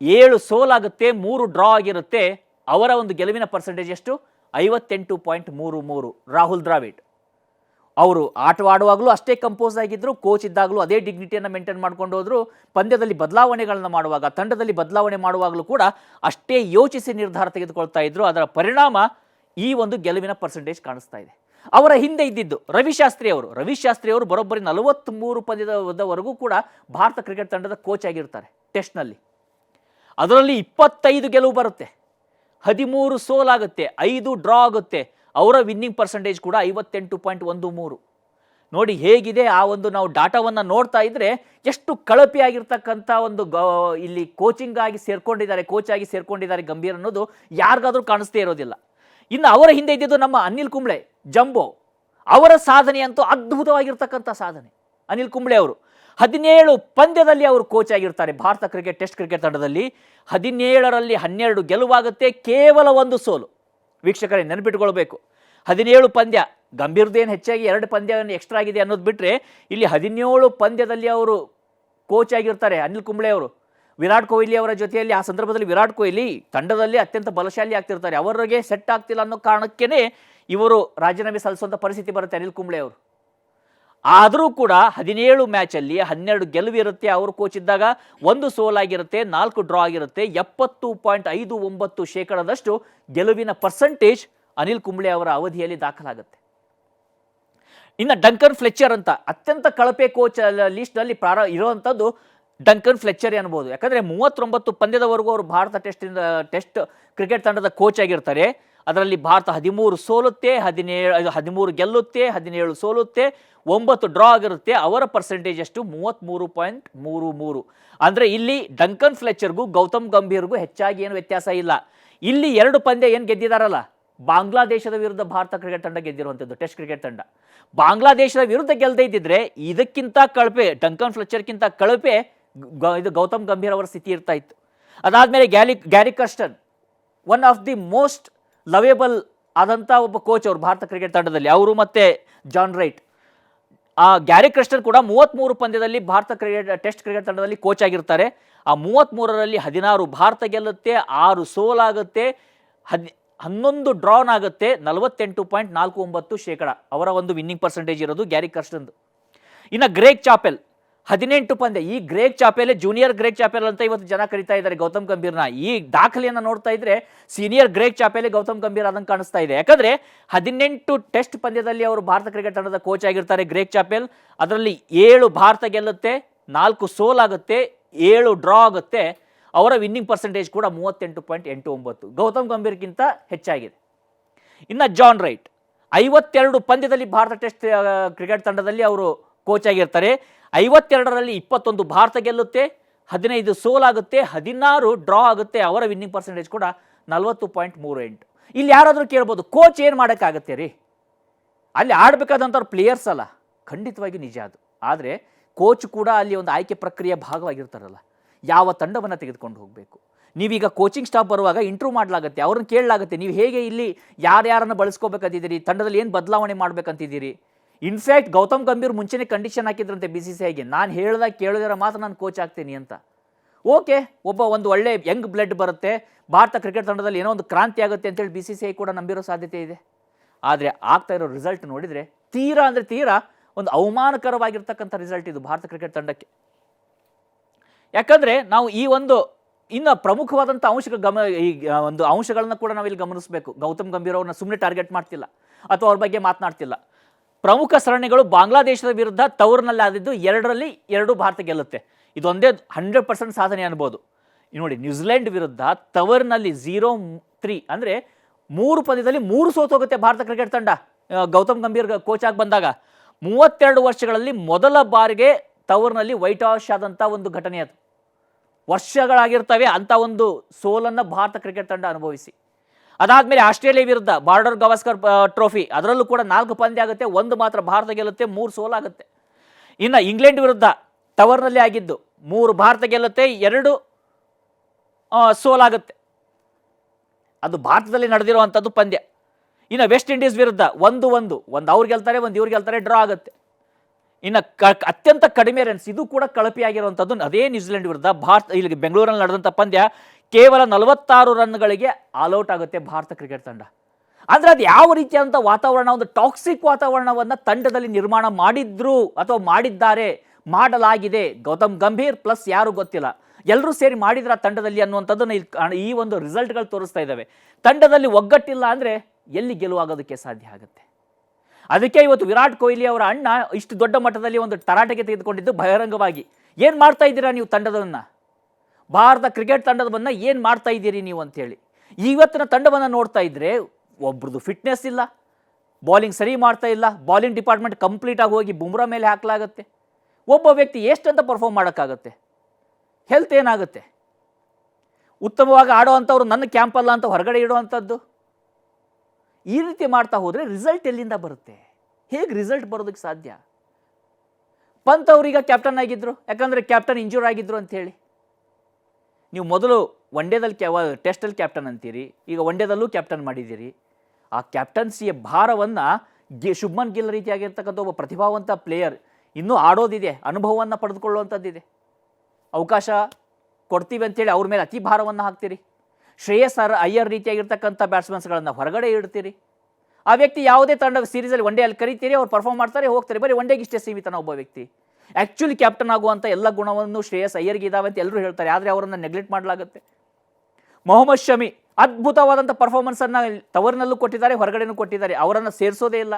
7 ಸೋಲಾಗುತ್ತೆ, 3 ಡ್ರಾ ಆಗಿರುತ್ತೆ. ಅವರ ಒಂದು ಗೆಲುವಿನ ಪರ್ಸೆಂಟೇಜ್ ಎಷ್ಟು? 58.33. ರಾಹುಲ್ ದ್ರಾವಿಡ್ ಅವರು ಆಟವಾಡುವಾಗಲೂ ಅಷ್ಟೇ ಕಂಪೋಸ್ ಆಗಿದ್ದರು, ಕೋಚ್ ಇದ್ದಾಗಲೂ ಅದೇ ಡಿಗ್ನಿಟಿಯನ್ನು ಮೇಂಟೈನ್ ಮಾಡ್ಕೊಂಡು ಹೋದರು. ಪಂದ್ಯದಲ್ಲಿ ಬದಲಾವಣೆಗಳನ್ನು ಮಾಡುವಾಗ, ತಂಡದಲ್ಲಿ ಬದಲಾವಣೆ ಮಾಡುವಾಗಲೂ ಕೂಡ ಅಷ್ಟೇ ಯೋಚಿಸಿ ನಿರ್ಧಾರ ತೆಗೆದುಕೊಳ್ತಾ ಇದ್ರು. ಅದರ ಪರಿಣಾಮ ಈ ಒಂದು ಗೆಲುವಿನ ಪರ್ಸೆಂಟೇಜ್ ಕಾಣಿಸ್ತಾ ಇದೆ. ಅವರ ಹಿಂದೆ ಇದ್ದಿದ್ದು ರವಿಶಾಸ್ತ್ರಿ ಅವರು ಬರೋಬ್ಬರಿ 43 ಪಂದ್ಯದವರೆಗೂ ಕೂಡ ಭಾರತ ಕ್ರಿಕೆಟ್ ತಂಡದ ಕೋಚ್ ಆಗಿರ್ತಾರೆ ಟೆಸ್ಟ್ನಲ್ಲಿ. ಅದರಲ್ಲಿ 25 ಗೆಲುವು ಬರುತ್ತೆ, 13 ಸೋಲಾಗುತ್ತೆ, 5 ಡ್ರಾ ಆಗುತ್ತೆ. ಅವರ ವಿನ್ನಿಂಗ್ ಪರ್ಸೆಂಟೇಜ್ ಕೂಡ 58.13. ನೋಡಿ ಹೇಗಿದೆ ಆ ಒಂದು, ನಾವು ಡಾಟಾವನ್ನು ನೋಡ್ತಾ ಇದ್ರೆ ಎಷ್ಟು ಕಳಪೆ ಆಗಿರ್ತಕ್ಕಂಥ ಒಂದು ಇಲ್ಲಿ ಕೋಚಿಂಗ್ ಆಗಿ ಸೇರ್ಕೊಂಡಿದ್ದಾರೆ, ಕೋಚ್ ಆಗಿ ಸೇರ್ಕೊಂಡಿದ್ದಾರೆ ಗಂಭೀರ್ ಅನ್ನೋದು ಯಾರಿಗಾದ್ರೂ ಕಾಣಿಸ್ತೇ ಇರೋದಿಲ್ಲ. ಇನ್ನು ಅವರ ಹಿಂದೆ ಇದ್ದಿದ್ದು ನಮ್ಮ ಅನಿಲ್ ಕುಂಬ್ಳೆ, ಜಂಬೋ. ಅವರ ಸಾಧನೆ ಅಂತೂ ಅದ್ಭುತವಾಗಿರ್ತಕ್ಕಂಥ ಸಾಧನೆ. ಅನಿಲ್ ಕುಂಬ್ಳೆ ಅವರು 17 ಪಂದ್ಯದಲ್ಲಿ ಅವರು ಕೋಚ್ ಆಗಿರ್ತಾರೆ ಭಾರತ ಟೆಸ್ಟ್ ಕ್ರಿಕೆಟ್ ತಂಡದಲ್ಲಿ. 17ರಲ್ಲಿ 12 ಗೆಲುವಾಗುತ್ತೆ, ಕೇವಲ 1 ಸೋಲು. ವೀಕ್ಷಕರೇ ನೆನಪಿಟ್ಕೊಳ್ಬೇಕು, 17 ಪಂದ್ಯ. ಗಂಭೀರ್ದೇನು ಹೆಚ್ಚಾಗಿ 2 ಪಂದ್ಯವನ್ನು ಎಕ್ಸ್ಟ್ರಾ ಆಗಿದೆ ಅನ್ನೋದು ಬಿಟ್ಟರೆ ಇಲ್ಲಿ 17 ಪಂದ್ಯದಲ್ಲಿ ಅವರು ಕೋಚ್ ಆಗಿರ್ತಾರೆ ಅನಿಲ್ ಕುಂಬ್ಳೆ ಅವರು. ವಿರಾಟ್ ಕೊಹ್ಲಿ ಅವರ ಜೊತೆಯಲ್ಲಿ ಆ ಸಂದರ್ಭದಲ್ಲಿ ವಿರಾಟ್ ಕೊಹ್ಲಿ ತಂಡದಲ್ಲಿ ಅತ್ಯಂತ ಬಲಶಾಲಿ ಆಗ್ತಿರ್ತಾರೆ. ಅವರಿಗೆ ಸೆಟ್ ಆಗ್ತಿಲ್ಲ ಅನ್ನೋ ಕಾರಣಕ್ಕೇ ಇವರು ರಾಜೀನಾಮೆ ಸಲ್ಲಿಸುವಂಥ ಪರಿಸ್ಥಿತಿ ಬರುತ್ತೆ ಅನಿಲ್ ಕುಂಬ್ಳೆ ಅವರು. ಆದರೂ ಕೂಡ 17 ಮ್ಯಾಚಲ್ಲಿ 12 ಗೆಲುವು ಇರುತ್ತೆ ಅವರು ಕೋಚ್ ಇದ್ದಾಗ, 1 ಸೋಲಾಗಿರುತ್ತೆ, 4 ಡ್ರಾ ಆಗಿರುತ್ತೆ. 70.59% ಗೆಲುವಿನ ಪರ್ಸೆಂಟೇಜ್ ಅನಿಲ್ ಕುಂಬ್ಳೆ ಅವರ ಅವಧಿಯಲ್ಲಿ ದಾಖಲಾಗುತ್ತೆ. ಇನ್ನು ಡಂಕನ್ ಫ್ಲೆಚರ್ ಅಂತ ಅತ್ಯಂತ ಕಳಪೆ ಕೋಚ್ ಲಿಸ್ಟ್ನಲ್ಲಿ ಇರುವಂಥದ್ದು ಡಂಕನ್ ಫ್ಲೆಚರ್ ಅನ್ಬೋದು. ಯಾಕಂದರೆ 39 ಪಂದ್ಯದವರೆಗೂ ಅವರು ಭಾರತ ಟೆಸ್ಟ್ ಕ್ರಿಕೆಟ್ ತಂಡದ ಕೋಚ್ ಆಗಿರ್ತಾರೆ. ಅದರಲ್ಲಿ ಭಾರತ 13 ಸೋಲುತ್ತೆ, 13 ಗೆಲ್ಲುತ್ತೆ, 17 ಸೋಲುತ್ತೆ, 9 ಡ್ರಾ ಆಗಿರುತ್ತೆ. ಅವರ ಪರ್ಸೆಂಟೇಜ್ ಎಷ್ಟು? 33.33. ಅಂದರೆ ಇಲ್ಲಿ ಡಂಕನ್ ಫ್ಲೆಚರ್ಗೂ ಗೌತಮ್ ಗಂಭೀರ್ಗೂ ಹೆಚ್ಚಾಗಿ ಏನು ವ್ಯತ್ಯಾಸ ಇಲ್ಲ. ಇಲ್ಲಿ 2 ಪಂದ್ಯ ಏನು ಗೆದ್ದಿದಾರಲ್ಲ, ಬಾಂಗ್ಲಾದೇಶದ ವಿರುದ್ಧ ಭಾರತ ಕ್ರಿಕೆಟ್ ತಂಡ ಗೆದ್ದಿರುವಂಥದ್ದು, ಟೆಸ್ಟ್ ಕ್ರಿಕೆಟ್ ತಂಡ. ಬಾಂಗ್ಲಾದೇಶದ ವಿರುದ್ಧ ಗೆಲ್ಲದೇ ಇದ್ದಿದ್ರೆ ಇದಕ್ಕಿಂತ ಕಳಪೆ, ಡಂಕನ್ ಫ್ಲೆಚರ್ಗಿಂತ ಕಳಪೆ ಇದು ಗೌತಮ್ ಗಂಭೀರ್ ಅವರ ಸ್ಥಿತಿ ಇರ್ತಾ ಇತ್ತು. ಅದಾದಮೇಲೆ Gary Kirsten, one of the most lovable ಆದಂಥ ಒಬ್ಬ ಕೋಚ್ ಅವರು ಭಾರತ ಕ್ರಿಕೆಟ್ ತಂಡದಲ್ಲಿ, ಅವರು ಮತ್ತು ಜಾನ್ ರೈಟ್. ಆ ಗ್ಯಾರಿ ಕರ್ಸ್ಟನ್ ಕೂಡ 33 ಪಂದ್ಯದಲ್ಲಿ ಭಾರತ ಟೆಸ್ಟ್ ಕ್ರಿಕೆಟ್ ತಂಡದಲ್ಲಿ ಕೋಚ್ ಆಗಿರ್ತಾರೆ. ಆ 33ರಲ್ಲಿ 16 ಭಾರತ ಗೆಲ್ಲುತ್ತೆ, 6 ಸೋಲಾಗುತ್ತೆ, 11 ಡ್ರಾನ್ ಆಗುತ್ತೆ, 48.49% ಅವರ ಒಂದು ವಿನ್ನಿಂಗ್ ಪರ್ಸೆಂಟೇಜ್ ಇರೋದು ಗ್ಯಾರಿ ಕರ್ಸ್ಟನ್ದು. ಇನ್ನು ಗ್ರೇಗ್ ಚಾಪೆಲ್ 18 ಪಂದ್ಯ. ಈ Greg chapel, junior Greg chapel ಅಂತ ಇವತ್ತು ಜನ ಕರೀತಾ ಇದ್ದಾರೆ ಗೌತಮ್ ಗಂಭೀರ್ನ. ಈ ದಾಖಲೆಯನ್ನು ನೋಡ್ತಾ ಇದ್ರೆ senior Greg chapel Gautam Gambhir ಆದಂಗೆ ಕಾಣಿಸ್ತಾ ಇದೆ. ಯಾಕಂದ್ರೆ 18 ಟೆಸ್ಟ್ ಪಂದ್ಯದಲ್ಲಿ ಅವರು ಭಾರತ ಕ್ರಿಕೆಟ್ ತಂಡದ ಕೋಚ್ ಆಗಿರ್ತಾರೆ ಗ್ರೇಗ್ ಚಾಪೆಲ್. ಅದರಲ್ಲಿ 7 ಭಾರತ ಗೆಲ್ಲುತ್ತೆ, 4 ಸೋಲಾಗುತ್ತೆ, 7 ಡ್ರಾ ಆಗುತ್ತೆ. ಅವರ ವಿನ್ನಿಂಗ್ ಪರ್ಸೆಂಟೇಜ್ ಕೂಡ 38.89, ಗೌತಮ್ ಗಂಭೀರ್ಗಿಂತ ಹೆಚ್ಚಾಗಿದೆ. ಇನ್ನು ಜಾನ್ ರೈಟ್ 52 ಪಂದ್ಯದಲ್ಲಿ ಭಾರತ ಟೆಸ್ಟ್ ಕ್ರಿಕೆಟ್ ತಂಡದಲ್ಲಿ ಅವರು ಕೋಚ್ ಆಗಿರ್ತಾರೆ. 52ರಲ್ಲಿ 21 ಭಾರತ ಗೆಲ್ಲುತ್ತೆ, 15 ಸೋಲಾಗುತ್ತೆ, 16 ಡ್ರಾ ಆಗುತ್ತೆ. ಅವರ ವಿನ್ನಿಂಗ್ ಪರ್ಸೆಂಟೇಜ್ ಕೂಡ 40.38. ಇಲ್ಲಿ ಯಾರಾದರೂ ಕೇಳ್ಬೋದು, ಕೋಚ್ ಏನು ಮಾಡೋಕ್ಕಾಗತ್ತೆ ರೀ, ಅಲ್ಲಿ ಆಡಬೇಕಾದಂಥವ್ರು ಪ್ಲೇಯರ್ಸ್ ಅಲ್ಲ. ಖಂಡಿತವಾಗಿ ನಿಜ ಅದು. ಆದರೆ ಕೋಚ್ ಕೂಡ ಅಲ್ಲಿ ಒಂದು ಆಯ್ಕೆ ಪ್ರಕ್ರಿಯೆ ಭಾಗವಾಗಿರ್ತಾರಲ್ಲ, ಯಾವ ತಂಡವನ್ನು ತೆಗೆದುಕೊಂಡು ಹೋಗಬೇಕು. ನೀವೀಗ ಕೋಚಿಂಗ್ ಸ್ಟಾಫ್ ಬರುವಾಗ ಇಂಟ್ರ್ಯೂ ಮಾಡಲಾಗುತ್ತೆ, ಅವ್ರನ್ನ ಕೇಳಲಾಗುತ್ತೆ, ನೀವು ಹೇಗೆ ಇಲ್ಲಿ ಯಾರ್ಯಾರನ್ನು ಬಳಸ್ಕೋಬೇಕಂತಿದ್ದೀರಿ, ತಂಡದಲ್ಲಿ ಏನು ಬದಲಾವಣೆ ಮಾಡಬೇಕಂತಿದ್ದೀರಿ. ಇನ್ಫ್ಯಾಕ್ಟ್ ಗೌತಮ್ ಗಂಭೀರ್ ಮುಂಚೆನೇ ಕಂಡೀಷನ್ ಹಾಕಿದ್ರಂತೆ BCCIಗೆ, ನಾನು ಹೇಳ್ದಾಗ ಕೇಳಿದ್ರೆ ಮಾತ್ರ ನಾನು ಕೋಚ್ ಆಗ್ತೀನಿ ಅಂತ. ಓಕೆ, ಒಂದು ಒಳ್ಳೆ ಯಂಗ್ ಬ್ಲಡ್ ಬರುತ್ತೆ, ಭಾರತ ಕ್ರಿಕೆಟ್ ತಂಡದಲ್ಲಿ ಏನೋ ಒಂದು ಕ್ರಾಂತಿ ಆಗುತ್ತೆ ಅಂತೇಳಿ BCCI ಕೂಡ ನಂಬಿರೋ ಸಾಧ್ಯತೆ ಇದೆ. ಆದರೆ ಆಗ್ತಾ ಇರೋ ರಿಸಲ್ಟ್ ನೋಡಿದರೆ ತೀರಾ ಒಂದು ಅವಮಾನಕರವಾಗಿರ್ತಕ್ಕಂಥ ರಿಸಲ್ಟ್ ಇದು ಭಾರತ ಕ್ರಿಕೆಟ್ ತಂಡಕ್ಕೆ. ಯಾಕಂದರೆ ನಾವು ಈ ಒಂದು ಇನ್ನು ಪ್ರಮುಖವಾದಂಥ ಒಂದು ಅಂಶಗಳನ್ನ ಕೂಡ ನಾವಿಲ್ಲಿ ಗಮನಿಸಬೇಕು. ಗೌತಮ್ ಗಂಭೀರ್ ಅವ್ರನ್ನ ಸುಮ್ಮನೆ ಟಾರ್ಗೆಟ್ ಮಾಡ್ತಿಲ್ಲ ಅಥವಾ ಅವ್ರ ಬಗ್ಗೆ ಮಾತನಾಡ್ತಿಲ್ಲ. ಪ್ರಮುಖ ಸರಣಿಗಳು ಬಾಂಗ್ಲಾದೇಶದ ವಿರುದ್ಧ ತವರಿನಲ್ಲಿ ಆದಿದ್ದು 2ರಲ್ಲಿ 2 ಭಾರತ ಗೆಲ್ಲುತ್ತೆ. ಇದೊಂದೇ 100% ಸಾಧನೆ ಅನ್ಬೋದು. ನೋಡಿ, ನ್ಯೂಜಿಲೆಂಡ್ ವಿರುದ್ಧ ತವರಿನಲ್ಲಿ 0-3 ಅಂದರೆ 3 ಪಂದ್ಯದಲ್ಲಿ 3 ಸೋತೋಗುತ್ತೆ ಭಾರತ ಕ್ರಿಕೆಟ್ ತಂಡ. ಗೌತಮ್ ಗಂಭೀರ್ ಕೋಚ್ ಆಗಿ ಬಂದಾಗ 32 ವರ್ಷಗಳಲ್ಲಿ ಮೊದಲ ಬಾರಿಗೆ ತವರಿನಲ್ಲಿ ವೈಟ್ ವಾಶ್ ಆದಂಥ ಒಂದು ಘಟನೆ ಅದು. ವರ್ಷಗಳಾಗಿರ್ತವೆ ಅಂಥ ಒಂದು ಸೋಲನ್ನು ಭಾರತ ಕ್ರಿಕೆಟ್ ತಂಡ ಅನುಭವಿಸಿ. ಅದಾದಮೇಲೆ ಆಸ್ಟ್ರೇಲಿಯಾ ವಿರುದ್ಧ ಬಾರ್ಡರ್ ಗವಾಸ್ಕರ್ ಟ್ರೋಫಿ, ಅದರಲ್ಲೂ ಕೂಡ 4 ಪಂದ್ಯ ಆಗುತ್ತೆ, 1 ಮಾತ್ರ ಭಾರತ ಗೆಲ್ಲುತ್ತೆ, 3 ಸೋಲಾಗುತ್ತೆ. ಇನ್ನು ಇಂಗ್ಲೆಂಡ್ ವಿರುದ್ಧ ಟವರ್ನಲ್ಲಿ ಆಗಿದ್ದು 3 ಭಾರತ ಗೆಲ್ಲುತ್ತೆ, 2 ಸೋಲಾಗುತ್ತೆ. ಅದು ಭಾರತದಲ್ಲಿ ನಡೆದಿರುವಂಥದ್ದು ಪಂದ್ಯ. ಇನ್ನು ವೆಸ್ಟ್ ಇಂಡೀಸ್ ವಿರುದ್ಧ 1-1, ಒಂದು ಅವ್ರು ಗೆಲ್ತಾರೆ, ಒಂದು ಇವ್ರು ಗೆಲ್ತಾರೆ, ಡ್ರಾ ಆಗುತ್ತೆ. ಇನ್ನು ಅತ್ಯಂತ ಕಡಿಮೆ ರನ್ಸ್, ಇದು ಕೂಡ ಕಳಪೆಯಾಗಿರುವಂಥದ್ದು ಅದೇ ನ್ಯೂಜಿಲೆಂಡ್ ವಿರುದ್ಧ ಇಲ್ಲಿ ಬೆಂಗಳೂರಲ್ಲಿ ನಡೆದಂಥ ಪಂದ್ಯ ಕೇವಲ 46 ರನ್ಗಳಿಗೆ ಆಲ್ಔಟ್ ಆಗುತ್ತೆ ಭಾರತ ಕ್ರಿಕೆಟ್ ತಂಡ. ಅಂದರೆ ಅದು ಯಾವ ರೀತಿಯಾದಂಥ ವಾತಾವರಣ, ಒಂದು ಟಾಕ್ಸಿಕ್ ವಾತಾವರಣವನ್ನು ತಂಡದಲ್ಲಿ ನಿರ್ಮಾಣ ಮಾಡಿದ್ರು ಅಥವಾ ಮಾಡಲಾಗಿದೆ. ಗೌತಮ್ ಗಂಭೀರ್ ಪ್ಲಸ್ ಯಾರು ಗೊತ್ತಿಲ್ಲ, ಎಲ್ಲರೂ ಸೇರಿ ಮಾಡಿದ್ರ ತಂಡದಲ್ಲಿ ಅನ್ನುವಂಥದ್ದನ್ನು ಈ ಒಂದು ರಿಸಲ್ಟ್ಗಳು ತೋರಿಸ್ತಾ ಇದ್ದಾವೆ. ತಂಡದಲ್ಲಿ ಒಗ್ಗಟ್ಟಿಲ್ಲ ಅಂದರೆ ಎಲ್ಲಿ ಗೆಲುವಾಗೋದಕ್ಕೆ ಸಾಧ್ಯ ಆಗುತ್ತೆ. ಅದಕ್ಕೆ ಇವತ್ತು ವಿರಾಟ್ ಕೊಹ್ಲಿ ಅವರ ಅಣ್ಣ ಇಷ್ಟು ದೊಡ್ಡ ಮಟ್ಟದಲ್ಲಿ ಒಂದು ತರಾಟೆಗೆ ತೆಗೆದುಕೊಂಡಿದ್ದು ಬಹಿರಂಗವಾಗಿ. ಏನು ಮಾಡ್ತಾ ಇದ್ದೀರಾ ನೀವು ತಂಡದನ್ನು, ಭಾರತ ಕ್ರಿಕೆಟ್ ತಂಡದವನ್ನು ಏನು ಮಾಡ್ತಾ ಇದ್ದೀರಿ ನೀವು ಅಂತೇಳಿ. ಇವತ್ತಿನ ತಂಡವನ್ನು ನೋಡ್ತಾ ಇದ್ದರೆ ಒಬ್ರದ್ದು ಫಿಟ್ನೆಸ್ ಇಲ್ಲ, ಬೌಲಿಂಗ್ ಸರಿ ಮಾಡ್ತಾ ಇಲ್ಲ, ಬೌಲಿಂಗ್ ಡಿಪಾರ್ಟ್ಮೆಂಟ್ ಕಂಪ್ಲೀಟಾಗಿ ಹೋಗಿ ಬುಮ್ರಾ ಮೇಲೆ ಹಾಕಲಾಗುತ್ತೆ. ಒಬ್ಬ ವ್ಯಕ್ತಿ ಎಷ್ಟಂತ ಪರ್ಫಾರ್ಮ್ ಮಾಡೋಕ್ಕಾಗುತ್ತೆ, ಹೆಲ್ತ್ ಏನಾಗುತ್ತೆ, ಉತ್ತಮವಾಗಿ ಆಡೋವಂಥವ್ರು ನನ್ನ ಕ್ಯಾಂಪಲ್ಲ ಅಂತ ಹೊರಗಡೆ ಇಡುವಂಥದ್ದು. ಈ ರೀತಿ ಮಾಡ್ತಾ ಹೋದರೆ ರಿಸಲ್ಟ್ ಎಲ್ಲಿಂದ ಬರುತ್ತೆ, ಹೇಗೆ ರಿಸಲ್ಟ್ ಬರೋದಕ್ಕೆ ಸಾಧ್ಯ? ಪಂತ್ ಅವರೀಗ ಕ್ಯಾಪ್ಟನ್ ಆಗಿದ್ದರು, ಯಾಕಂದರೆ ಕ್ಯಾಪ್ಟನ್ ಇಂಜೂರ್ ಆಗಿದ್ರು ಅಂಥೇಳಿ. ನೀವು ಮೊದಲು ಒನ್ಡೇದಲ್ಲಿ ಟೆಸ್ಟಲ್ಲಿ ಕ್ಯಾಪ್ಟನ್ ಅಂತೀರಿ, ಈಗ ಒನ್ಡೇದಲ್ಲೂ ಕ್ಯಾಪ್ಟನ್ ಮಾಡಿದ್ದೀರಿ. ಆ ಕ್ಯಾಪ್ಟನ್ಸಿಯ ಭಾರವನ್ನು ಶುಭ್ಮನ್ ಗಿಲ್ ರೀತಿಯಾಗಿರ್ತಕ್ಕಂಥ ಒಬ್ಬ ಪ್ರತಿಭಾವಂತ ಪ್ಲೇಯರ್ ಇನ್ನೂ ಆಡೋದಿದೆ, ಅನುಭವವನ್ನು ಪಡೆದುಕೊಳ್ಳುವಂಥದ್ದಿದೆ, ಅವಕಾಶ ಕೊಡ್ತೀವಿ ಅಂತೇಳಿ ಅವ್ರ ಮೇಲೆ ಅತಿ ಭಾರವನ್ನು ಹಾಕ್ತೀರಿ. ಶ್ರೇಯಸ್ ಅಯ್ಯರ್ ರೀತಿಯಾಗಿರ್ತಕ್ಕಂಥ ಬ್ಯಾಟ್ಸ್ಮನ್ಸ್ಗಳನ್ನು ಹೊರಗಡೆ ಇಡ್ತೀರಿ. ಆ ವ್ಯಕ್ತಿ ಯಾವುದೇ ತಂಡ ಸೀರೀಸಲ್ಲಿ ಒನ್ಡೇಯಲ್ಲಿ ಕರೀತೀರಿ, ಅವ್ರು ಪರ್ಫಾರ್ಮ್ ಮಾಡ್ತಾರೆ, ಹೋಗ್ತಾರೆ. ಬರೀ ಒನ್ಡೇಗೆ ಇಷ್ಟೇ ಸೀಮಿತನ ಒಬ್ಬ ವ್ಯಕ್ತಿ. ಆ್ಯಕ್ಚುಲಿ ಕ್ಯಾಪ್ಟನ್ ಆಗುವಂಥ ಎಲ್ಲ ಗುಣವನ್ನು ಶ್ರೇಯಸ್ ಅಯ್ಯರ್ಗೆ ಇದಾವೆ ಅಂತ ಎಲ್ಲರೂ ಹೇಳ್ತಾರೆ, ಆದರೆ ಅವರನ್ನು ನೆಗ್ಲೆಕ್ಟ್ ಮಾಡಲಾಗುತ್ತೆ. ಮೊಹಮ್ಮದ್ ಶಮಿ ಅದ್ಭುತವಾದಂಥ ಪರ್ಫಾರ್ಮೆನ್ಸನ್ನು ತವರಿನಲ್ಲೂ ಕೊಟ್ಟಿದ್ದಾರೆ, ಹೊರಗಡೆನೂ ಕೊಟ್ಟಿದ್ದಾರೆ, ಅವರನ್ನು ಸೇರಿಸೋದೇ ಇಲ್ಲ.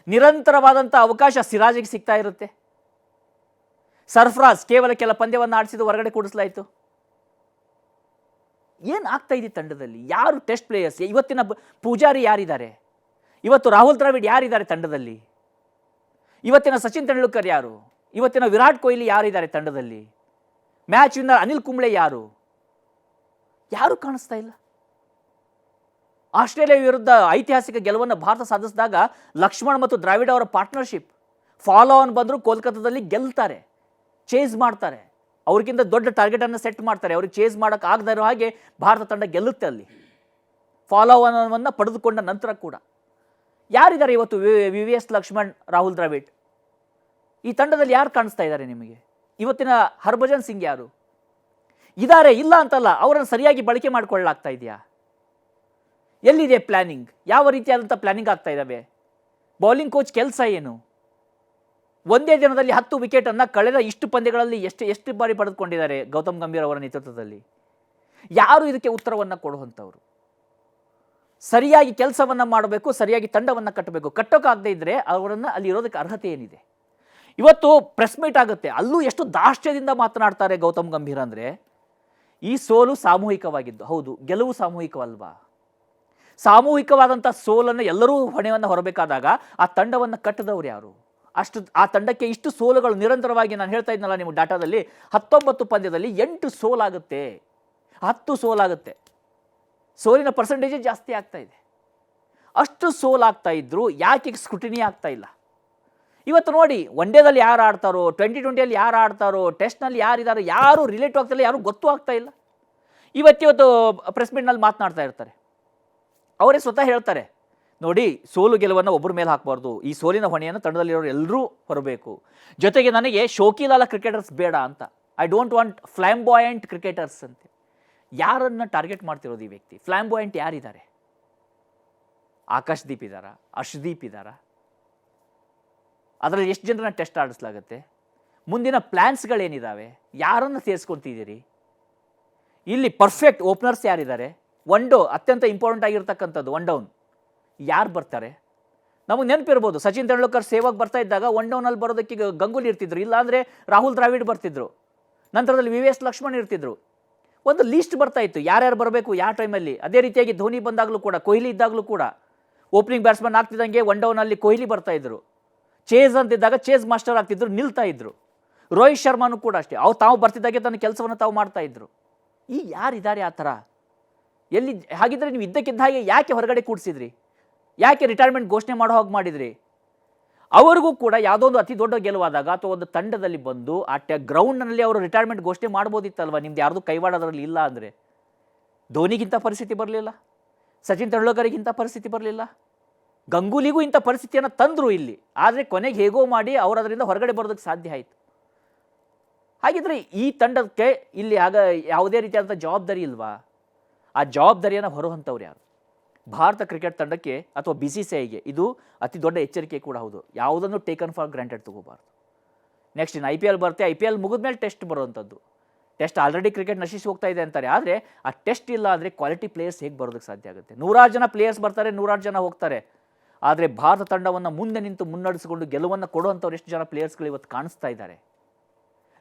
ನಿರಂತರವಾದಂಥ ಅವಕಾಶ ಸಿರಾಜಿಗೆ ಸಿಗ್ತಾ ಇರುತ್ತೆ. ಸರ್ಫರಾಜ್ ಕೇವಲ ಕೆಲ ಪಂದ್ಯವನ್ನು ಆಡಿಸಿದ್ದು ಹೊರಗಡೆ ಕೂಡಿಸಲಾಯಿತು. ಏನು ಆಗ್ತಾ ಇದೆ ತಂಡದಲ್ಲಿ? ಯಾರು ಟೆಸ್ಟ್ ಪ್ಲೇಯರ್ಸ್? ಇವತ್ತಿನ ಪೂಜಾರಿ ಯಾರಿದ್ದಾರೆ? ಇವತ್ತು ರಾಹುಲ್ ದ್ರಾವಿಡ್ ಯಾರಿದ್ದಾರೆ ತಂಡದಲ್ಲಿ? ಇವತ್ತಿನ ಸಚಿನ್ ತೆಂಡೂಲ್ಕರ್ ಯಾರು? ಇವತ್ತಿನ ವಿರಾಟ್ ಕೊಹ್ಲಿ ಯಾರಿದ್ದಾರೆ ತಂಡದಲ್ಲಿ? ಮ್ಯಾಚ್ ವಿನ್ನರ್ ಅನಿಲ್ ಕುಂಬ್ಳೆ ಯಾರು? ಯಾರು ಕಾಣಿಸ್ತಾ ಇಲ್ಲ. ಆಸ್ಟ್ರೇಲಿಯಾ ವಿರುದ್ಧ ಐತಿಹಾಸಿಕ ಗೆಲುವನ್ನು ಭಾರತ ಸಾಧಿಸಿದಾಗ ಲಕ್ಷ್ಮಣ್ ಮತ್ತು ದ್ರಾವಿಡ್ ಅವರ ಪಾರ್ಟ್ನರ್ಶಿಪ್ ಫಾಲೋ ಆನ್ ಬಂದರೂ ಕೋಲ್ಕತ್ತಾದಲ್ಲಿ ಗೆಲ್ತಾರೆ, ಚೇಸ್ ಮಾಡ್ತಾರೆ, ಅವ್ರಿಗಿಂತ ದೊಡ್ಡ ಟಾರ್ಗೆಟನ್ನು ಸೆಟ್ ಮಾಡ್ತಾರೆ. ಅವ್ರಿಗೆ ಚೇಸ್ ಮಾಡೋಕೆ ಆಗದೇ ಇರೋ ಹಾಗೆ ಭಾರತ ತಂಡ ಗೆಲ್ಲುತ್ತೆ ಅಲ್ಲಿ, ಫಾಲೋ ಆನ್ ಪಡೆದುಕೊಂಡ ನಂತರ ಕೂಡ. ಯಾರಿದ್ದಾರೆ ಇವತ್ತು? ವಿ.ವಿ.ಎಸ್. ಲಕ್ಷ್ಮಣ್, ರಾಹುಲ್ ದ್ರಾವಿಡ್. ಈ ತಂಡದಲ್ಲಿ ಯಾರು ಕಾಣಿಸ್ತಾ ಇದ್ದಾರೆ ನಿಮಗೆ? ಇವತ್ತಿನ ಹರ್ಭಜನ್ ಸಿಂಗ್ ಯಾರು ಇದ್ದಾರೆ? ಇಲ್ಲ ಅಂತಲ್ಲ, ಅವರನ್ನು ಸರಿಯಾಗಿ ಬಳಕೆ ಮಾಡಿಕೊಳ್ಳಲಾಗ್ತಾ ಇದೆಯಾ? ಎಲ್ಲಿದೆ ಪ್ಲಾನಿಂಗ್? ಯಾವ ರೀತಿಯಾದಂಥ ಪ್ಲಾನಿಂಗ್ ಆಗ್ತಾ ಇದ್ದಾವೆ? ಬೌಲಿಂಗ್ ಕೋಚ್ ಕೆಲಸ ಏನು? ಒಂದೇ ದಿನದಲ್ಲಿ 10 ವಿಕೆಟನ್ನು ಕಳೆದ ಇಷ್ಟು ಪಂದ್ಯಗಳಲ್ಲಿ ಎಷ್ಟು ಬಾರಿ ಪಡೆದುಕೊಂಡಿದ್ದಾರೆ ಗೌತಮ್ ಗಂಭೀರ್ ಅವರ ನೇತೃತ್ವದಲ್ಲಿ? ಯಾರು ಇದಕ್ಕೆ ಉತ್ತರವನ್ನು ಕೊಡುವಂಥವ್ರು? ಸರಿಯಾಗಿ ಕೆಲಸವನ್ನು ಮಾಡಬೇಕು, ಸರಿಯಾಗಿ ತಂಡವನ್ನು ಕಟ್ಟಬೇಕು. ಕಟ್ಟೋಕ್ಕಾಗದೇ ಇದ್ದರೆ ಅವರನ್ನು ಅಲ್ಲಿ ಇರೋದಕ್ಕೆ ಅರ್ಹತೆ ಏನಿದೆ? ಇವತ್ತು ಪ್ರೆಸ್ ಮೀಟ್ ಆಗುತ್ತೆ, ಅಲ್ಲೂ ಎಷ್ಟು ದಾಷ್ಟ್ಯದಿಂದ ಮಾತನಾಡ್ತಾರೆ ಗೌತಮ್ ಗಂಭೀರ್ ಅಂದರೆ, ಈ ಸೋಲು ಸಾಮೂಹಿಕವಾಗಿದ್ದು. ಹೌದು, ಗೆಲುವು ಸಾಮೂಹಿಕವಲ್ವಾ? ಸಾಮೂಹಿಕವಾದಂಥ ಸೋಲನ್ನು ಎಲ್ಲರೂ ಹೊಣೆಯನ್ನು ಹೊರಬೇಕಾದಾಗ ಆ ತಂಡವನ್ನು ಕಟ್ಟದವ್ರು ಯಾರು? ಆ ತಂಡಕ್ಕೆ ಇಷ್ಟು ಸೋಲುಗಳು ನಿರಂತರವಾಗಿ, ನಾನು ಹೇಳ್ತಾ ಇದ್ನಲ್ಲ ನಿಮ್ಮ ಡಾಟಾದಲ್ಲಿ, 19 ಪಂದ್ಯದಲ್ಲಿ 8 ಸೋಲಾಗುತ್ತೆ, 10 ಸೋಲಾಗುತ್ತೆ. ಸೋಲಿನ ಪರ್ಸೆಂಟೇಜೇ ಜಾಸ್ತಿ ಆಗ್ತಾ ಇದೆ. ಅಷ್ಟು ಸೋಲಾಗ್ತಾ ಇದ್ರು ಯಾಕೆ ಸ್ಕ್ರೂಟಿನಿ ಆಗ್ತಾ ಇಲ್ಲ? ಇವತ್ತು ನೋಡಿ, ಒನ್ ಡೇದಲ್ಲಿ ಯಾರು ಆಡ್ತಾರೋ, 2020 ಯಾರು ಆಡ್ತಾರೋ, ಟೆಸ್ಟ್ನಲ್ಲಿ ಯಾರಿದ್ದಾರೋ, ಯಾರು ರಿಲೇಟ್ ಆಗ್ತಿಲ್ಲ, ಯಾರು ಗೊತ್ತೂ ಆಗ್ತಾ ಇಲ್ಲ. ಇವತ್ತು ಪ್ರೆಸ್ ಮೀಟ್ನಲ್ಲಿ ಮಾತನಾಡ್ತಾ ಇರ್ತಾರೆ, ಅವರೇ ಸ್ವತಃ ಹೇಳ್ತಾರೆ, ನೋಡಿ ಸೋಲು ಗೆಲುವನ್ನು ಒಬ್ಬರ ಮೇಲೆ ಹಾಕಬಾರ್ದು, ಈ ಸೋಲಿನ ಹೊಣೆಯನ್ನು ತಂಡದಲ್ಲಿರೋರು ಎಲ್ಲರೂ ಹೊರಬೇಕು. ಜೊತೆಗೆ ನನಗೆ ಶೋಕಿಲಾಲ ಕ್ರಿಕೆಟರ್ಸ್ ಬೇಡ ಅಂತ, ಐ ಡೋಂಟ್ ವಾಂಟ್ ಫ್ಲಾಂಬಾಯಂಟ್ ಕ್ರಿಕೆಟರ್ಸ್ ಅಂತ. ಯಾರನ್ನು ಟಾರ್ಗೆಟ್ ಮಾಡ್ತಿರೋದು ಈ ವ್ಯಕ್ತಿ? ಫ್ಲಾಂಬಾಯಂಟ್ ಯಾರಿದ್ದಾರೆ? ಆಕಾಶ್ ದೀಪ್ ಇದ್ದಾರಾ? ಅರ್ಶ್ದೀಪ್ ಇದ್ದಾರಾ? ಅದರಲ್ಲಿ ಎಷ್ಟು ಜನರನ್ನ ಟೆಸ್ಟ್ ಆಡಿಸಲಾಗುತ್ತೆ? ಮುಂದಿನ ಪ್ಲ್ಯಾನ್ಸ್ಗಳೇನಿದ್ದಾವೆ? ಯಾರನ್ನು ಸೇರಿಸ್ಕೊಳ್ತಿದ್ದೀರಿ? ಇಲ್ಲಿ ಪರ್ಫೆಕ್ಟ್ ಓಪನರ್ಸ್ ಯಾರಿದ್ದಾರೆ? ಒನ್ ಡೌನ್ ಅತ್ಯಂತ ಇಂಪಾರ್ಟೆಂಟ್ ಆಗಿರ್ತಕ್ಕಂಥದ್ದು, ಒನ್ ಡೌನ್ ಯಾರು ಬರ್ತಾರೆ? ನಮಗೆ ನೆನಪಿರ್ಬೋದು, ಸಚಿನ್ ತೆಂಡೂಲ್ಕರ್ ಸೇವಾಗ ಬರ್ತಾ ಇದ್ದಾಗ ಒನ್ ಡೌನಲ್ಲಿ ಬರೋದಕ್ಕೆ ಗಂಗೂಲಿ ಇರ್ತಿದ್ರು, ಇಲ್ಲಾಂದರೆ ರಾಹುಲ್ ದ್ರಾವಿಡ್ ಬರ್ತಿದ್ರು, ನಂತರದಲ್ಲಿ ವಿ.ವಿ.ಎಸ್. ಲಕ್ಷ್ಮಣ್ ಇರ್ತಿದ್ರು. ಒಂದು ಲೀಸ್ಟ್ ಬರ್ತಾ ಇತ್ತು ಯಾರ್ಯಾರು ಬರಬೇಕು ಯಾವ ಟೈಮಲ್ಲಿ. ಅದೇ ರೀತಿಯಾಗಿ ಧೋನಿ ಬಂದಾಗಲೂ ಕೂಡ, ಕೊಹ್ಲಿ ಇದ್ದಾಗಲೂ ಕೂಡ ಓಪನಿಂಗ್ ಬ್ಯಾಟ್ಸ್ಮನ್ ಆಗ್ತಿದ್ದಂಗೆ ಒನ್ ಡೌನಲ್ಲಿ ಕೊಹ್ಲಿ ಬರ್ತಾ ಇದ್ರು. ಚೇಸ್ ಅಂತಿದ್ದಾಗ ಚೇಸ್ ಮಾಸ್ಟರ್ ಆಗ್ತಿದ್ರು, ನಿಲ್ತಾ ಇದ್ರು. ರೋಹಿತ್ ಶರ್ಮಾನು ಕೂಡ ಅಷ್ಟೇ, ತಾವು ಬರ್ತಿದ್ದಾಗೆ ತನ್ನ ಕೆಲಸವನ್ನು ತಾವು ಮಾಡ್ತಾ ಇದ್ರು. ಈ ಯಾರಿದ್ದಾರೆ ಆ ಥರ? ಎಲ್ಲಿ? ಹಾಗಿದ್ರೆ ನೀವು ಇದ್ದಕ್ಕಿದ್ದ ಹಾಗೆ ಯಾಕೆ ಹೊರಗಡೆ ಕೂಡಿಸಿದ್ರಿ? ಯಾಕೆ ರಿಟೈರ್ಮೆಂಟ್ ಘೋಷಣೆ ಮಾಡೋ ಹಾಗೆ ಮಾಡಿದ್ರಿ? ಅವರಿಗೂ ಕೂಡ ಯಾವುದೋ ಒಂದು ಅತಿ ದೊಡ್ಡ ಗೆಲುವಾದಾಗ ಅಥವಾ ಒಂದು ತಂಡದಲ್ಲಿ ಬಂದು ಆ ಗ್ರೌಂಡ್ನಲ್ಲಿ ಅವರು ರಿಟೈರ್ಮೆಂಟ್ ಘೋಷಣೆ ಮಾಡ್ಬೋದಿತ್ತಲ್ವ? ನಿಮ್ದು ಯಾರ್ದು ಕೈವಾಡೋದ್ರಲ್ಲಿ ಇಲ್ಲ ಅಂದರೆ. ಧೋನಿಗಿಂತ ಪರಿಸ್ಥಿತಿ ಬರಲಿಲ್ಲ, ಸಚಿನ್ ತೆಂಡೂಲ್ಕರ್ಗಿಂತ ಪರಿಸ್ಥಿತಿ ಬರಲಿಲ್ಲ, ಗಂಗೂಲಿಗೂ ಇಂಥ ಪರಿಸ್ಥಿತಿಯನ್ನು ತಂದರು ಇಲ್ಲಿ. ಆದರೆ ಕೊನೆಗೆ ಹೇಗೋ ಮಾಡಿ ಅವರು ಅದರಿಂದ ಹೊರಗಡೆ ಬರೋದಕ್ಕೆ ಸಾಧ್ಯ ಆಯಿತು. ಹಾಗಿದ್ರೆ ಈ ತಂಡಕ್ಕೆ ಇಲ್ಲಿ ಯಾವುದೇ ರೀತಿಯಾದಂಥ ಜವಾಬ್ದಾರಿ ಇಲ್ವಾ? ಆ ಜವಾಬ್ದಾರಿಯನ್ನು ಹೊರುವಂಥವ್ರು ಯಾರು? ಭಾರತ ಕ್ರಿಕೆಟ್ ತಂಡಕ್ಕೆ ಅಥವಾ BCCIಗೆ ಇದು ಅತಿ ದೊಡ್ಡ ಎಚ್ಚರಿಕೆ ಕೂಡ ಹೌದು. ಯಾವುದನ್ನು ಟೇಕನ್ ಫಾರ್ ಗ್ರಾಂಟೆಡ್ ತಗೋಬಾರ್ದು. ನೆಕ್ಸ್ಟ್ ಇನ್ನು IPL ಬರುತ್ತೆ, IPL ಮುಗಿದ್ಮೇಲೆ ಟೆಸ್ಟ್ ಬರುವಂಥದ್ದು. ಟೆಸ್ಟ್ ಆಲ್ರೆಡಿ ಕ್ರಿಕೆಟ್ ನಶಿಸಿ ಹೋಗ್ತಾ ಇದೆ ಅಂತಾರೆ, ಆದರೆ ಆ ಟೆಸ್ಟ್ ಇಲ್ಲ ಅಂದರೆ ಕ್ವಾಲಿಟಿ ಪ್ಲೇಯರ್ಸ್ ಹೇಗೆ ಬರೋದಕ್ಕೆ ಸಾಧ್ಯ ಆಗುತ್ತೆ? 100 ಜನ ಪ್ಲೇಯರ್ಸ್ ಬರ್ತಾರೆ, 100 ಜನ ಹೋಗ್ತಾರೆ. ಆದರೆ ಭಾರತ ತಂಡವನ್ನು ಮುಂದೆ ನಿಂತು ಮುನ್ನಡೆಸಿಕೊಂಡು ಗೆಲುವನ್ನು ಕೊಡುವಂಥವ್ರು ಎಷ್ಟು ಜನ ಪ್ಲೇಯರ್ಸ್ಗಳು ಇವತ್ತು ಕಾಣಿಸ್ತಾ ಇದ್ದಾರೆ?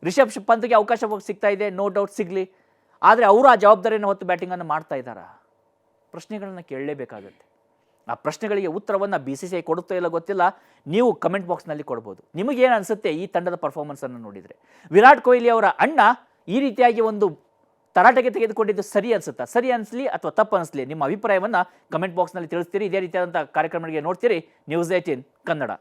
ರಿಷಬ್ ಪಂತ್ಗೆ ಅವಕಾಶ ಸಿಗ್ತಾ ಇದೆ, ನೋ ಡೌಟ್ ಸಿಗಲಿ, ಆದರೆ ಅವರು ಆ ಜವಾಬ್ದಾರಿಯನ್ನು ಹೊತ್ತು ಬ್ಯಾಟಿಂಗನ್ನು ಮಾಡ್ತಾ ಇದ್ದಾರಾ? ಪ್ರಶ್ನೆಗಳನ್ನು ಕೇಳಲೇಬೇಕಾಗುತ್ತೆ. ಆ ಪ್ರಶ್ನೆಗಳಿಗೆ ಉತ್ತರವನ್ನು BCCI ಕೊಡುತ್ತೋ ಇಲ್ಲ ಗೊತ್ತಿಲ್ಲ, ನೀವು ಕಮೆಂಟ್ ಬಾಕ್ಸ್ನಲ್ಲಿ ಕೊಡ್ಬೋದು. ನಿಮಗೇನು ಅನಿಸುತ್ತೆ ಈ ತಂಡದ ಪರ್ಫಾರ್ಮೆನ್ಸನ್ನು ನೋಡಿದರೆ? ವಿರಾಟ್ ಕೊಹ್ಲಿ ಅವರ ಅಣ್ಣ ಈ ರೀತಿಯಾಗಿ ಒಂದು ತರಾಟೆಗೆ ತೆಗೆದುಕೊಂಡಿದ್ದು ಸರಿ ಅನಿಸುತ್ತಾ? ಸರಿ ಅನಿಸ್ಲಿ ಅಥವಾ ತಪ್ಪು ಅನಿಸ್ಲಿ, ನಿಮ್ಮ ಅಭಿಪ್ರಾಯವನ್ನು ಕಮೆಂಟ್ ಬಾಕ್ಸ್ನಲ್ಲಿ ತಿಳಿಸ್ತೀರಿ. ಇದೇ ರೀತಿಯಾದಂಥ ಕಾರ್ಯಕ್ರಮಗಳಿಗೆ ನೋಡ್ತೀರಿ ನ್ಯೂಸ್ 18 ಕನ್ನಡ.